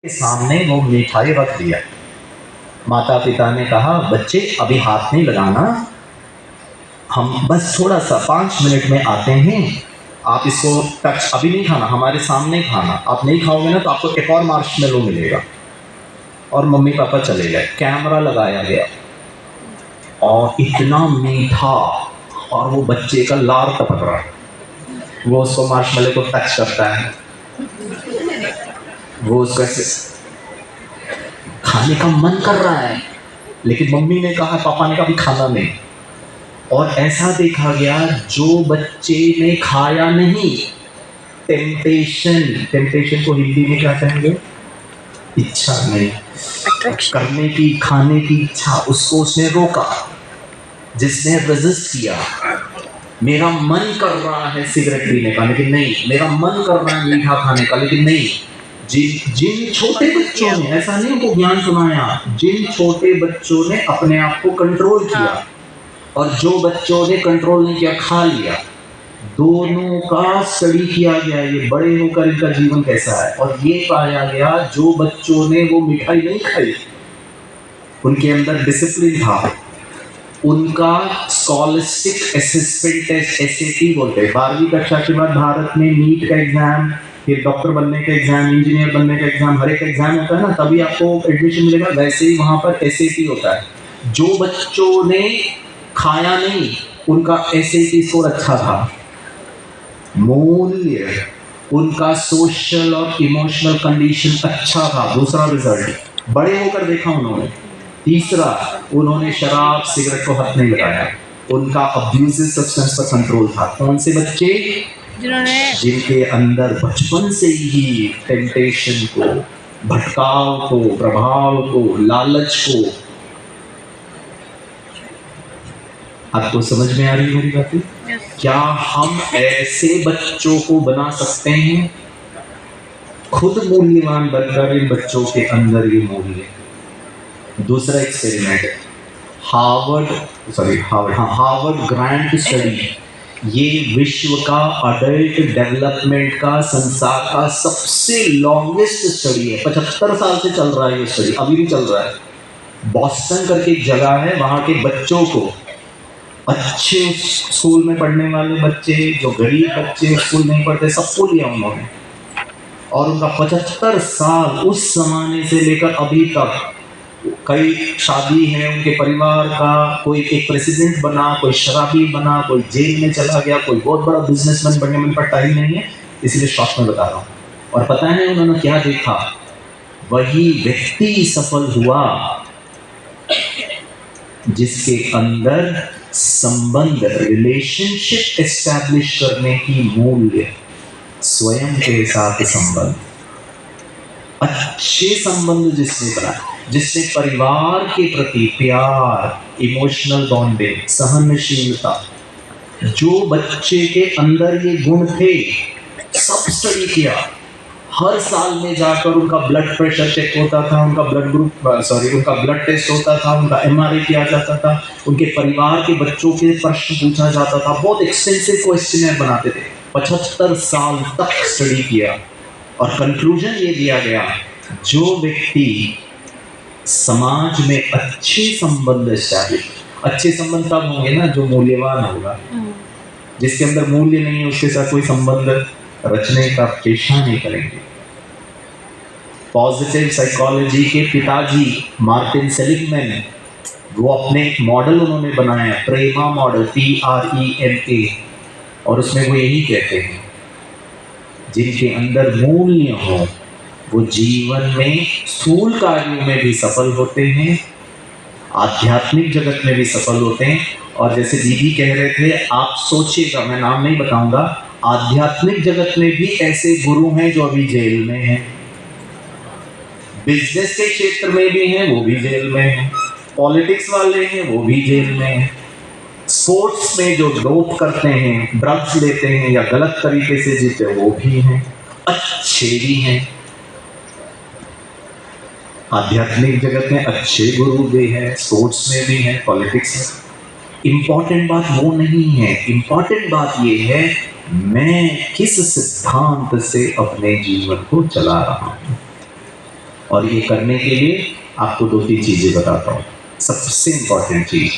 के सामने वो मिठाई रख दिया। माता पिता ने कहा, बच्चे अभी हाथ नहीं लगाना, हम बस थोड़ा सा 5 मिनट में आते हैं, आप इसको टच अभी नहीं खाना, हमारे सामने खाना, आप नहीं खाओगे ना तो आपको एक और मार्शमेलो मिलेगा। और मम्मी पापा चले गए, कैमरा लगाया गया और इतना मीठा, और वो बच्चे का लार टपक रहा है, वो उसको मार्शमेलो को टच करता है, वो उसको ऐसे खाने का मन कर रहा है, लेकिन मम्मी ने कहा, पापा ने कहा अभी खाना नहीं। और ऐसा देखा गया, जो बच्चे ने खाया नहीं, टेम्पटेशन को हिंदी में क्या कहेंगे? इच्छा नहीं, करने की, खाने की इच्छा, उसको उसने रोका। जिसने रेजिस्ट किया, मेरा मन कर रहा है सिगरेट पीने का लेकिन नहीं, मेरा मन कर रहा है मीठा खाने का लेकिन नहीं। जिन छोटे बच्चों ने, ऐसा नहीं उनको ज्ञान सुनाया, जिन छोटे बच्चों ने अपने आप को कंट्रोल किया और जो बच्चों ने कंट्रोल नहीं किया, खा लिया, दोनों का स्टडी किया गया, ये बड़े होकर इनका जीवन कैसा है। और ये पाया गया, जो बच्चों ने वो मिठाई नहीं खाई, उनके अंदर डिसिप्लिन था, उनका स्कॉलस्टिक असेसमेंट टेस्ट, एसएटी बोलते हैं, 12वीं कक्षा के बाद भारत में नीट का एग्जाम, फिर डॉक्टर बनने का एग्जाम, इंजीनियर बनने का एग्जाम, हर एक एग्जाम होता है ना, तभी आपको एडमिशन मिलेगा। वैसे ही वहां पर एसएटी होता है। जो बच्चों ने खाया नहीं, उनका एसएटी स्कोर अच्छा था। मूल्य, उनका सोशल और इमोशनल कंडीशन अच्छा था, दूसरा रिजल्ट। बड़े होकर देखा उन्होंने। तीसरा, उन्होंने शराब सिगरेट को हाथ नहीं लगाया, उनका अब्यूजिव सब्सटेंस पर कंट्रोल था। कौन से बच्चे? जिनके अंदर बचपन से ही टेम्पटेशन को, भटकाव को, प्रभाव को, लालच को। आपको समझ में आ रही है मेरी बातें? क्या हम ऐसे बच्चों को बना सकते हैं? खुद मूल्यवान बनकर इन बच्चों के अंदर ये मूल्य। दूसरा एक्सपेरिमेंट, हार्वर्ड ग्रांट स्टडी, ये विश्व का अडल्ट डेवलपमेंट का, संसार का सबसे लॉन्गेस्ट स्टडी है। 75 साल से चल रहा है ये स्टडी, अभी भी चल रहा है। बॉस्टन करके एक जगह है, वहां के बच्चों को, अच्छे स्कूल में पढ़ने वाले बच्चे, जो गरीब बच्चे स्कूल नहीं पढ़ते, सबको लिया उन्होंने। और उनका 75 साल, उस जमाने से लेकर अभी तक, कई शादी है उनके परिवार का, कोई एक प्रेसिडेंट बना, कोई शराबी बना, कोई जेल में चला गया, कोई बहुत बड़ा बिजनेसमैन बनने में पर टाइम नहीं है, इसलिए शॉर्ट में बता रहा हूँ। और पता है उन्होंने क्या देखा? वही व्यक्ति सफल हुआ जिसके अंदर संबंध, रिलेशनशिप एस्टैब्लिश करने की मूल्य, स्वयं के साथ संबंध, अच्छे संबंध जिसने बनाए, जिसने परिवार के प्रति प्यार, इमोशनल बॉन्डिंग, सहनशीलता, जो बच्चे के अंदर ये गुण थे, सब स्टडी किया। हर साल में जाकर उनका ब्लड प्रेशर चेक होता था, उनका उनका ब्लड टेस्ट होता था, उनका एमआरआई किया जाता था, उनके परिवार के बच्चों के प्रश्न पूछा जाता था, बहुत एक्सटेंसिव क्वेश्चनर बनाते थे। 75 साल तक स्टडी किया और कंक्लूजन ये दिया गया, जो व्यक्ति समाज में अच्छे संबंध स्टैब्लिश, अच्छे संबंध तब होंगे ना जो मूल्यवान होगा। जिसके अंदर मूल्य नहीं है, उसके साथ कोई संबंध रचने का चेष्टा नहीं करेंगे। पॉजिटिव साइकोलॉजी के पिताजी मार्टिन सेलिगमैन, वो अपने एक मॉडल उन्होंने बनाया, प्रेमा मॉडल, PREMA, और उसमें वो यही कहते हैं, जिनके अंदर मूल्य हो, वो जीवन में स्थूल कार्यों में भी सफल होते हैं, आध्यात्मिक जगत में भी सफल होते हैं। और जैसे दीदी कह रहे थे, आप सोचिएगा, मैं नाम नहीं बताऊंगा, आध्यात्मिक जगत में भी ऐसे गुरु हैं जो अभी जेल में हैं, बिजनेस के क्षेत्र में भी हैं, वो भी जेल में हैं, पॉलिटिक्स वाले हैं, वो भी जेल में हैं, स्पोर्ट्स में जो डोप करते हैं, ड्रग्स लेते हैं या गलत तरीके से जीते, वो भी हैं, अच्छे भी हैं। आध्यात्मिक जगत में अच्छे गुरु भी हैं, स्पोर्ट्स में भी हैं, पॉलिटिक्स में। इंपॉर्टेंट बात वो नहीं है, इंपॉर्टेंट बात ये है, मैं किस सिद्धांत से अपने जीवन को चला रहा हूं। और ये करने के लिए आपको 2-3 चीज़ें बताता हूँ। सबसे इम्पोर्टेंट चीज़,